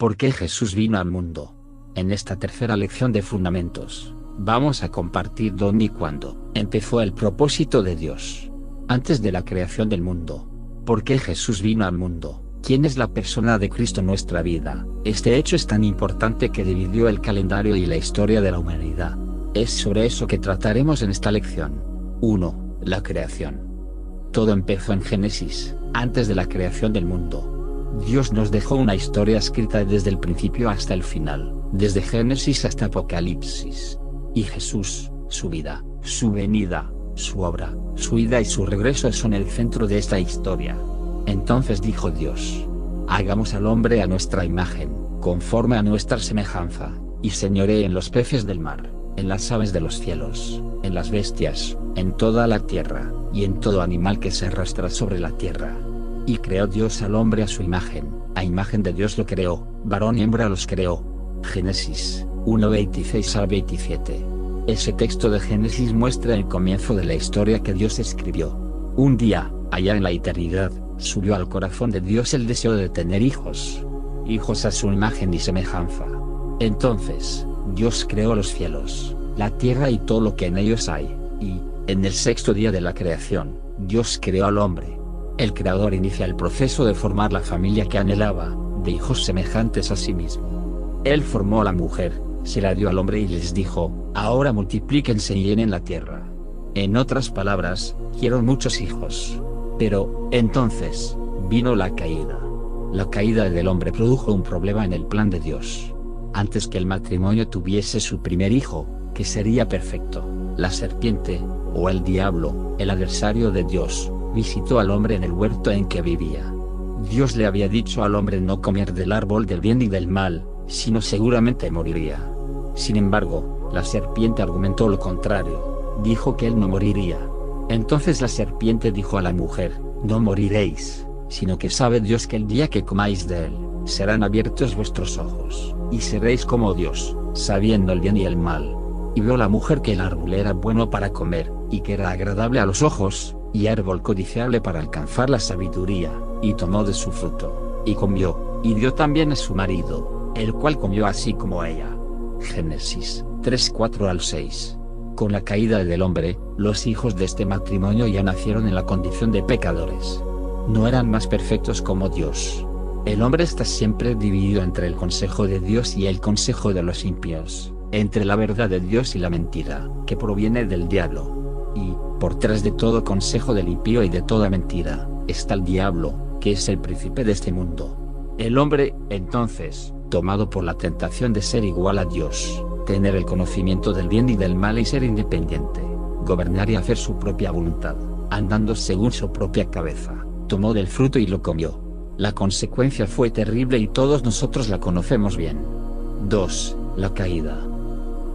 ¿Por qué Jesús vino al mundo? En esta tercera lección de Fundamentos, vamos a compartir dónde y cuándo empezó el propósito de Dios. Antes de la creación del mundo. ¿Por qué Jesús vino al mundo? ¿Quién es la persona de Cristo en nuestra vida? Este hecho es tan importante que dividió el calendario y la historia de la humanidad. Es sobre eso que trataremos en esta lección. 1. La creación. Todo empezó en Génesis, antes de la creación del mundo. Dios nos dejó una historia escrita desde el principio hasta el final, desde Génesis hasta Apocalipsis. Y Jesús, su vida, su venida, su obra, su ida y su regreso son el centro de esta historia. Entonces dijo Dios: hagamos al hombre a nuestra imagen, conforme a nuestra semejanza, y señoree en los peces del mar, en las aves de los cielos, en las bestias, en toda la tierra, y en todo animal que se arrastra sobre la tierra. Y creó Dios al hombre a su imagen, a imagen de Dios lo creó, varón y hembra los creó. Génesis 1:26 al 27. Ese texto de Génesis muestra el comienzo de la historia que Dios escribió. Un día, allá en la eternidad, subió al corazón de Dios el deseo de tener hijos. Hijos a su imagen y semejanza. Entonces, Dios creó los cielos, la tierra y todo lo que en ellos hay, y, en el sexto día de la creación, Dios creó al hombre. El Creador inicia el proceso de formar la familia que anhelaba, de hijos semejantes a sí mismo. Él formó a la mujer, se la dio al hombre y les dijo: ahora multiplíquense y llenen la tierra. En otras palabras, quiero muchos hijos. Pero, entonces, vino la caída. La caída del hombre produjo un problema en el plan de Dios. Antes que el matrimonio tuviese su primer hijo, que sería perfecto, la serpiente, o el diablo, el adversario de Dios, visitó al hombre en el huerto en que vivía. Dios le había dicho al hombre no comer del árbol del bien y del mal, sino seguramente moriría. Sin embargo, la serpiente argumentó lo contrario, dijo que él no moriría. Entonces la serpiente dijo a la mujer: no moriréis, sino que sabe Dios que el día que comáis de él, serán abiertos vuestros ojos, y seréis como Dios, sabiendo el bien y el mal. Y vio la mujer que el árbol era bueno para comer, y que era agradable a los ojos, y árbol codiciable para alcanzar la sabiduría, y tomó de su fruto, y comió, y dio también a su marido, el cual comió así como ella. Génesis 3:4 al 6. Con la caída del hombre, los hijos de este matrimonio ya nacieron en la condición de pecadores. No eran más perfectos como Dios. El hombre está siempre dividido entre el consejo de Dios y el consejo de los impíos, entre la verdad de Dios y la mentira, que proviene del diablo. Y, por tras de todo consejo del impío y de toda mentira, está el diablo, que es el príncipe de este mundo. El hombre, entonces, tomado por la tentación de ser igual a Dios, tener el conocimiento del bien y del mal y ser independiente, gobernar y hacer su propia voluntad, andando según su propia cabeza, tomó del fruto y lo comió. La consecuencia fue terrible y todos nosotros la conocemos bien. 2. La caída.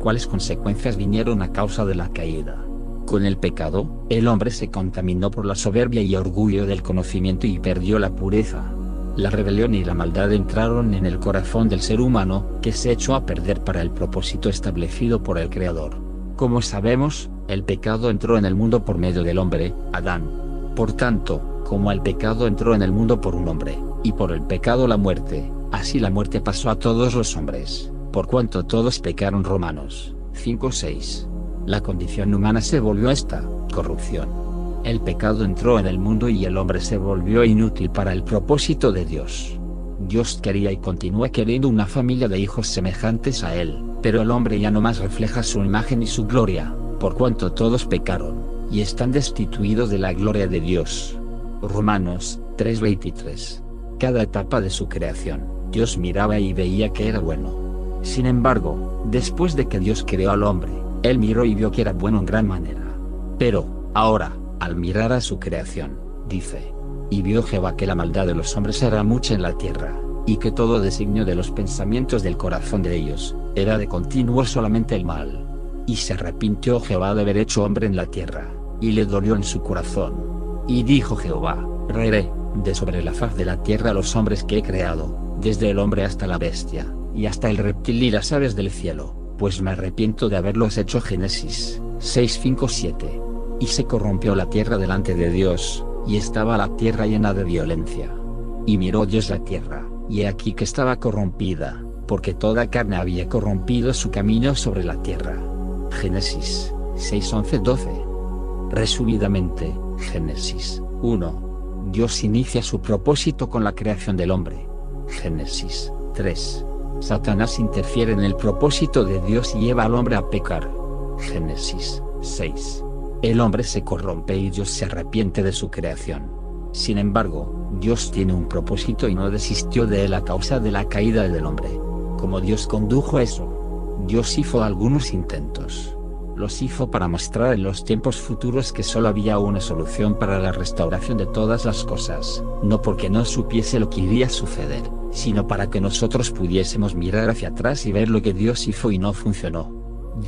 ¿Cuáles consecuencias vinieron a causa de la caída? Con el pecado, el hombre se contaminó por la soberbia y orgullo del conocimiento y perdió la pureza. La rebelión y la maldad entraron en el corazón del ser humano, que se echó a perder para el propósito establecido por el Creador. Como sabemos, el pecado entró en el mundo por medio del hombre, Adán. Por tanto, como el pecado entró en el mundo por un hombre, y por el pecado la muerte, así la muerte pasó a todos los hombres, por cuanto todos pecaron. Romanos 5:6. La condición humana se volvió esta, corrupción. El pecado entró en el mundo y el hombre se volvió inútil para el propósito de Dios. Dios quería y continúa queriendo una familia de hijos semejantes a él, pero el hombre ya no más refleja su imagen y su gloria, por cuanto todos pecaron, y están destituidos de la gloria de Dios. Romanos 3:23. Cada etapa de su creación, Dios miraba y veía que era bueno. Sin embargo, después de que Dios creó al hombre, Él miró y vio que era bueno en gran manera. Pero, ahora, al mirar a su creación, dice: y vio Jehová que la maldad de los hombres era mucha en la tierra, y que todo designio de los pensamientos del corazón de ellos, era de continuo solamente el mal. Y se arrepintió Jehová de haber hecho hombre en la tierra, y le dolió en su corazón. Y dijo Jehová: raeré de sobre la faz de la tierra a los hombres que he creado, desde el hombre hasta la bestia, y hasta el reptil y las aves del cielo, pues me arrepiento de haberlos hecho. Génesis 6:5-7. Y se corrompió la tierra delante de Dios, y estaba la tierra llena de violencia. Y miró Dios la tierra, y he aquí que estaba corrompida, porque toda carne había corrompido su camino sobre la tierra. Génesis 6, 11, 12. Resumidamente, Génesis 1. Dios inicia su propósito con la creación del hombre. Génesis 3. Satanás interfiere en el propósito de Dios y lleva al hombre a pecar. Génesis 6. El hombre se corrompe y Dios se arrepiente de su creación. Sin embargo, Dios tiene un propósito y no desistió de él a causa de la caída del hombre. ¿Cómo Dios condujo eso? Dios hizo algunos intentos. Los hizo para mostrar en los tiempos futuros que solo había una solución para la restauración de todas las cosas, no porque no supiese lo que iría a suceder, sino para que nosotros pudiésemos mirar hacia atrás y ver lo que Dios hizo y no funcionó.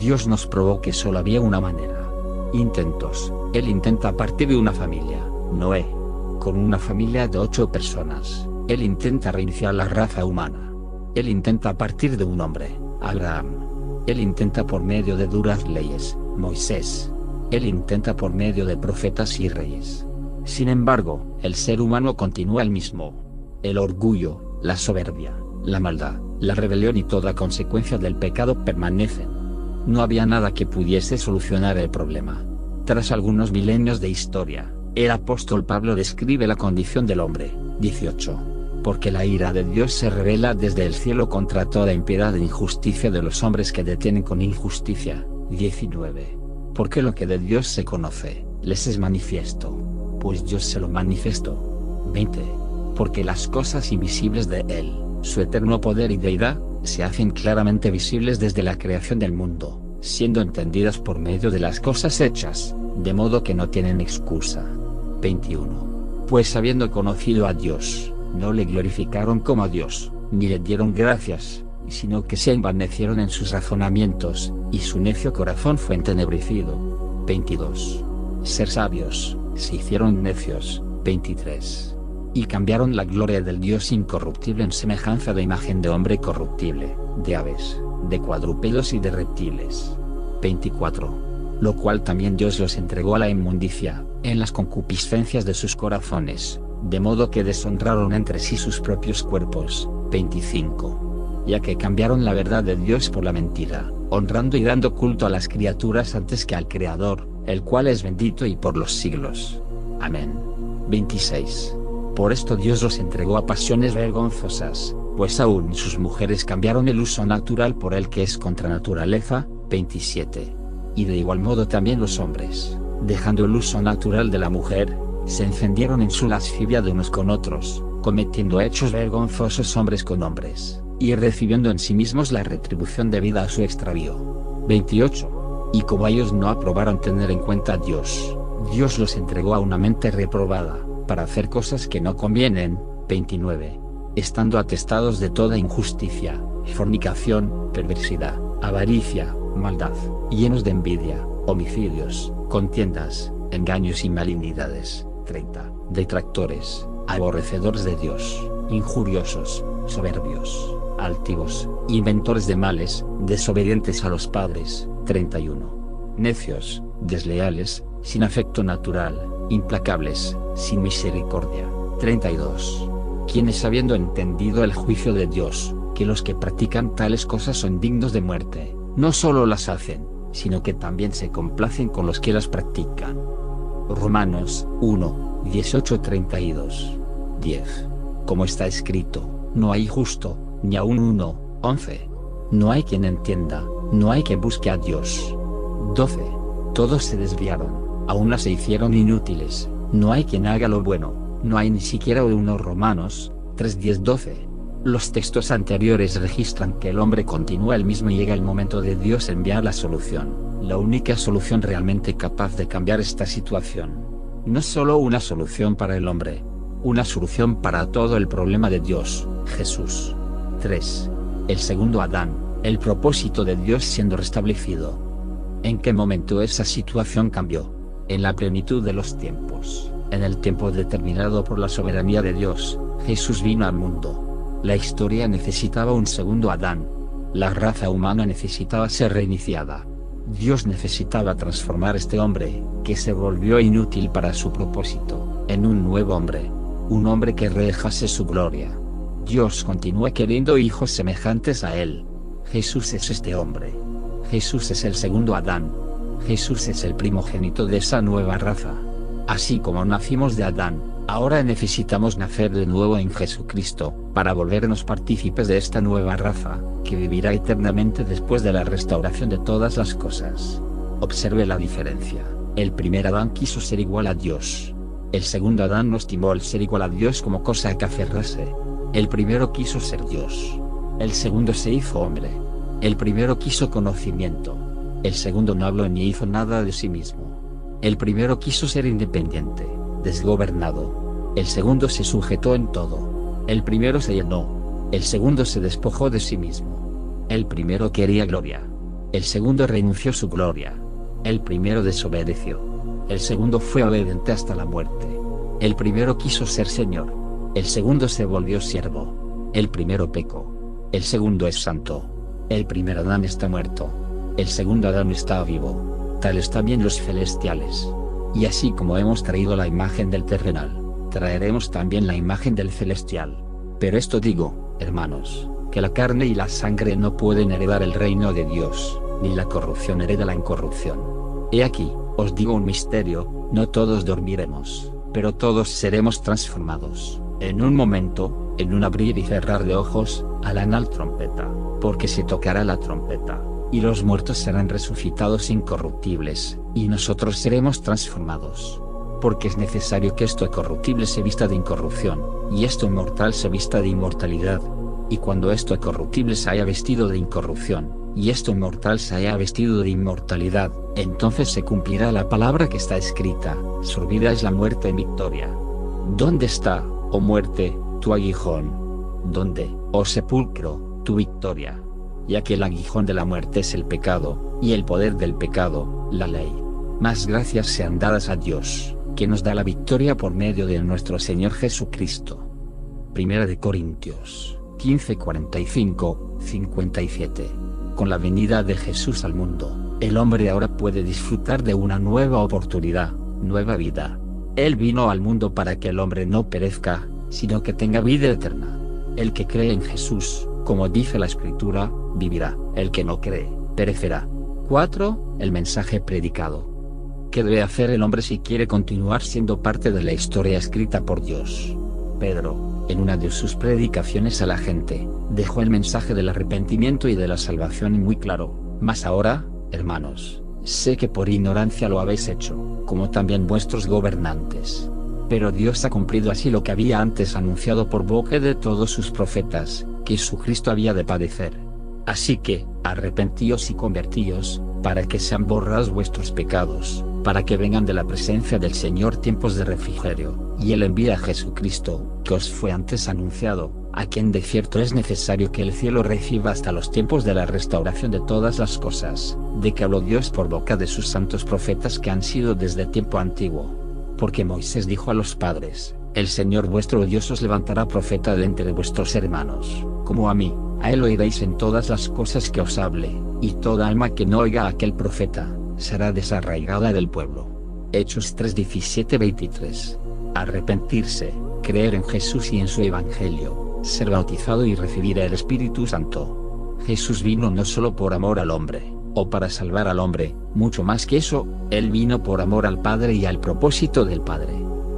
Dios nos probó que solo había una manera. Intentos. Él intenta a partir de una familia, Noé. Con una familia de 8 personas, Él intenta reiniciar la raza humana. Él intenta a partir de un hombre, Abraham. Él intenta por medio de duras leyes, Moisés. Él intenta por medio de profetas y reyes. Sin embargo, el ser humano continúa el mismo. El orgullo, la soberbia, la maldad, la rebelión y toda consecuencia del pecado permanecen. No había nada que pudiese solucionar el problema. Tras algunos milenios de historia, el apóstol Pablo describe la condición del hombre. 18. Porque la ira de Dios se revela desde el cielo contra toda impiedad e injusticia de los hombres que detienen con injusticia. 19. Porque lo que de Dios se conoce, les es manifiesto, pues Dios se lo manifestó. 20. Porque las cosas invisibles de Él, su eterno poder y deidad, se hacen claramente visibles desde la creación del mundo, siendo entendidas por medio de las cosas hechas, de modo que no tienen excusa. 21. Pues habiendo conocido a Dios, no le glorificaron como a Dios, ni le dieron gracias, sino que se envanecieron en sus razonamientos, y su necio corazón fue entenebrecido. 22. Ser sabios, se hicieron necios. 23. Y cambiaron la gloria del Dios incorruptible en semejanza de imagen de hombre corruptible, de aves, de cuadrúpedos y de reptiles. 24. Lo cual también Dios los entregó a la inmundicia, en las concupiscencias de sus corazones, de modo que deshonraron entre sí sus propios cuerpos. 25. Ya que cambiaron la verdad de Dios por la mentira, honrando y dando culto a las criaturas antes que al Creador, el cual es bendito y por los siglos. Amén. 26. Por esto Dios los entregó a pasiones vergonzosas, pues aún sus mujeres cambiaron el uso natural por el que es contra naturaleza. 27. Y de igual modo también los hombres, dejando el uso natural de la mujer, se encendieron en su lascivia de unos con otros, cometiendo hechos vergonzosos hombres con hombres, y recibiendo en sí mismos la retribución debida a su extravío. 28. Y como ellos no aprobaron tener en cuenta a Dios, Dios los entregó a una mente reprobada, para hacer cosas que no convienen. 29. Estando atestados de toda injusticia, fornicación, perversidad, avaricia, maldad, llenos de envidia, homicidios, contiendas, engaños y malignidades. 30. Detractores, aborrecedores de Dios, injuriosos, soberbios, altivos, inventores de males, desobedientes a los padres. 31. Necios, desleales, sin afecto natural, implacables, sin misericordia. 32. Quienes habiendo entendido el juicio de Dios, que los que practican tales cosas son dignos de muerte, no solo las hacen, sino que también se complacen con los que las practican. Romanos 1, 18-32. 10. Como está escrito, no hay justo, ni aun uno. 11. No hay quien entienda, no hay quien busque a Dios. 12. Todos se desviaron, a una se hicieron inútiles, no hay quien haga lo bueno, no hay ni siquiera uno. Romanos 3, 10, 12. Los textos anteriores registran que el hombre continúa el mismo y llega el momento de Dios enviar la solución, la única solución realmente capaz de cambiar esta situación. No solo una solución para el hombre, una solución para todo el problema de Dios, Jesús. 3. El segundo Adán, el propósito de Dios siendo restablecido. ¿En qué momento esa situación cambió? En la plenitud de los tiempos, en el tiempo determinado por la soberanía de Dios, Jesús vino al mundo. La historia necesitaba un segundo Adán. La raza humana necesitaba ser reiniciada. Dios necesitaba transformar a este hombre, que se volvió inútil para su propósito, en un nuevo hombre. Un hombre que redejase su gloria. Dios continúa queriendo hijos semejantes a Él. Jesús es este hombre. Jesús es el segundo Adán. Jesús es el primogénito de esa nueva raza. Así como nacimos de Adán, ahora necesitamos nacer de nuevo en Jesucristo, para volvernos partícipes de esta nueva raza, que vivirá eternamente después de la restauración de todas las cosas. Observe la diferencia. El primer Adán quiso ser igual a Dios. El segundo Adán no estimó el ser igual a Dios como cosa a que aferrarse. El primero quiso ser Dios. El segundo se hizo hombre. El primero quiso conocimiento. El segundo no habló ni hizo nada de sí mismo. El primero quiso ser independiente, desgobernado. El segundo se sujetó en todo. El primero se llenó. El segundo se despojó de sí mismo. El primero quería gloria. El segundo renunció su gloria. El primero desobedeció. El segundo fue obediente hasta la muerte. El primero quiso ser Señor. El segundo se volvió siervo. El primero pecó. El segundo es santo. El primer Adán está muerto. El segundo Adán está vivo. Tales también los celestiales. Y así como hemos traído la imagen del terrenal, traeremos también la imagen del celestial. Pero esto digo, hermanos, que la carne y la sangre no pueden heredar el reino de Dios, ni la corrupción hereda la incorrupción. He aquí, os digo un misterio, no todos dormiremos, pero todos seremos transformados, en un momento, en un abrir y cerrar de ojos, a la anal trompeta, porque se tocará la trompeta, y los muertos serán resucitados incorruptibles, y nosotros seremos transformados. Porque es necesario que esto corruptible se vista de incorrupción, y esto mortal se vista de inmortalidad. Y cuando esto corruptible se haya vestido de incorrupción, y esto mortal se haya vestido de inmortalidad, entonces se cumplirá la palabra que está escrita: sorbida es la muerte en victoria. ¿Dónde está, oh muerte, tu aguijón? ¿Dónde, oh sepulcro, tu victoria? Ya que el aguijón de la muerte es el pecado, y el poder del pecado, la ley. Mas gracias sean dadas a Dios, que nos da la victoria por medio de nuestro Señor Jesucristo. Primera de Corintios 15:45-57. Con la venida de Jesús al mundo, el hombre ahora puede disfrutar de una nueva oportunidad, nueva vida. Él vino al mundo para que el hombre no perezca, sino que tenga vida eterna. El que cree en Jesús, como dice la Escritura, vivirá. El que no cree, perecerá. 4. El mensaje predicado. ¿Qué debe hacer el hombre si quiere continuar siendo parte de la historia escrita por Dios? Pedro, en una de sus predicaciones a la gente, dejó el mensaje del arrepentimiento y de la salvación muy claro. Mas ahora, hermanos, sé que por ignorancia lo habéis hecho, como también vuestros gobernantes. Pero Dios ha cumplido así lo que había antes anunciado por boca de todos sus profetas, que Jesucristo había de padecer. Así que, arrepentíos y convertíos, para que sean borrados vuestros pecados, para que vengan de la presencia del Señor tiempos de refrigerio, y Él envía a Jesucristo, que os fue antes anunciado, a quien de cierto es necesario que el cielo reciba hasta los tiempos de la restauración de todas las cosas, de que habló Dios por boca de sus santos profetas que han sido desde tiempo antiguo. Porque Moisés dijo a los padres: el Señor vuestro Dios os levantará profeta de entre vuestros hermanos, como a mí, a él oiréis en todas las cosas que os hable, y toda alma que no oiga a aquel profeta, será desarraigada del pueblo. Hechos 3:17-23. Arrepentirse, creer en Jesús y en su Evangelio, ser bautizado y recibir el Espíritu Santo. Jesús vino no solo por amor al hombre, o para salvar al hombre, mucho más que eso, Él vino por amor al Padre y al propósito del Padre.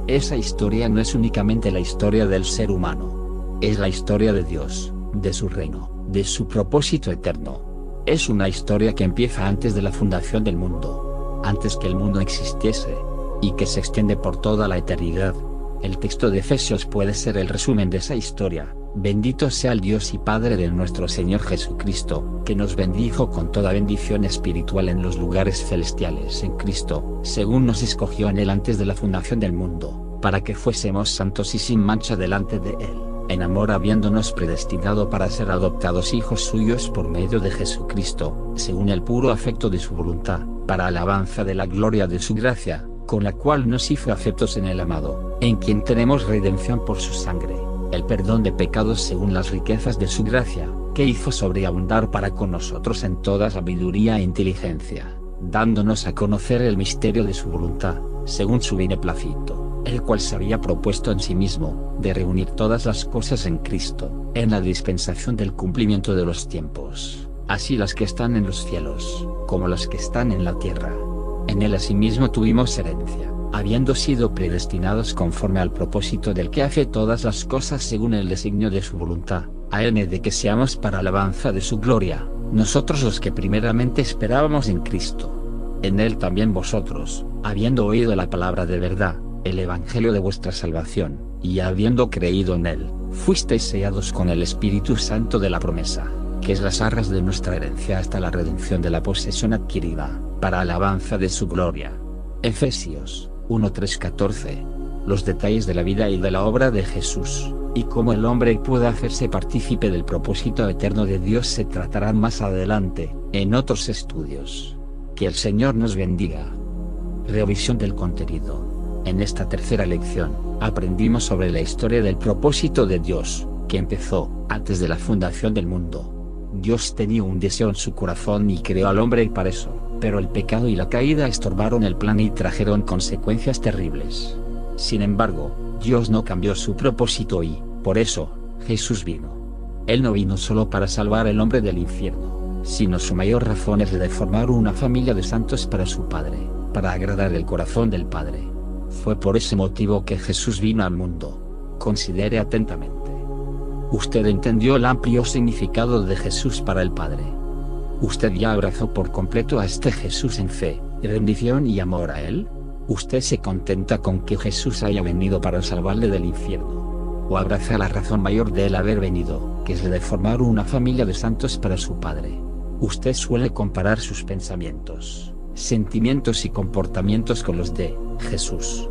Esa historia no es únicamente la historia del ser humano. Es la historia de Dios, de su reino, de su propósito eterno. Es una historia que empieza antes de la fundación del mundo, antes que el mundo existiese, y que se extiende por toda la eternidad. El texto de Efesios puede ser el resumen de esa historia. Bendito sea el Dios y Padre de nuestro Señor Jesucristo, que nos bendijo con toda bendición espiritual en los lugares celestiales en Cristo, según nos escogió en Él antes de la fundación del mundo, para que fuésemos santos y sin mancha delante de Él, en amor habiéndonos predestinado para ser adoptados hijos suyos por medio de Jesucristo, según el puro afecto de su voluntad, para alabanza de la gloria de su gracia, con la cual nos hizo aceptos en el amado, en quien tenemos redención por su sangre, el perdón de pecados según las riquezas de su gracia, que hizo sobreabundar para con nosotros en toda sabiduría e inteligencia, dándonos a conocer el misterio de su voluntad, según su beneplácito, el cual se había propuesto en sí mismo, de reunir todas las cosas en Cristo, en la dispensación del cumplimiento de los tiempos, así las que están en los cielos, como las que están en la tierra. En él asimismo tuvimos herencia, habiendo sido predestinados conforme al propósito del que hace todas las cosas según el designio de su voluntad, a él de que seamos para alabanza de su gloria, nosotros los que primeramente esperábamos en Cristo. En él también vosotros, habiendo oído la palabra de verdad, el evangelio de vuestra salvación, y habiendo creído en él, fuisteis sellados con el Espíritu Santo de la promesa, que es las arras de nuestra herencia hasta la redención de la posesión adquirida, para alabanza de su gloria. Efesios 1:3-14. Los detalles de la vida y de la obra de Jesús, y cómo el hombre puede hacerse partícipe del propósito eterno de Dios se tratarán más adelante, en otros estudios. Que el Señor nos bendiga. Revisión del contenido. En esta tercera lección, aprendimos sobre la historia del propósito de Dios, que empezó, antes de la fundación del mundo. Dios tenía un deseo en su corazón y creó al hombre para eso, pero el pecado y la caída estorbaron el plan y trajeron consecuencias terribles. Sin embargo, Dios no cambió su propósito y, por eso, Jesús vino. Él no vino solo para salvar al hombre del infierno, sino su mayor razón es la de formar una familia de santos para su Padre, para agradar el corazón del Padre. Fue por ese motivo que Jesús vino al mundo. Considere atentamente. Usted entendió el amplio significado de Jesús para el Padre. Usted ya abrazó por completo a este Jesús en fe, rendición y amor a Él. Usted se contenta con que Jesús haya venido para salvarle del infierno. O abraza la razón mayor de él haber venido, que es la de formar una familia de santos para su Padre. Usted suele comparar sus pensamientos, sentimientos y comportamientos con los de Jesús.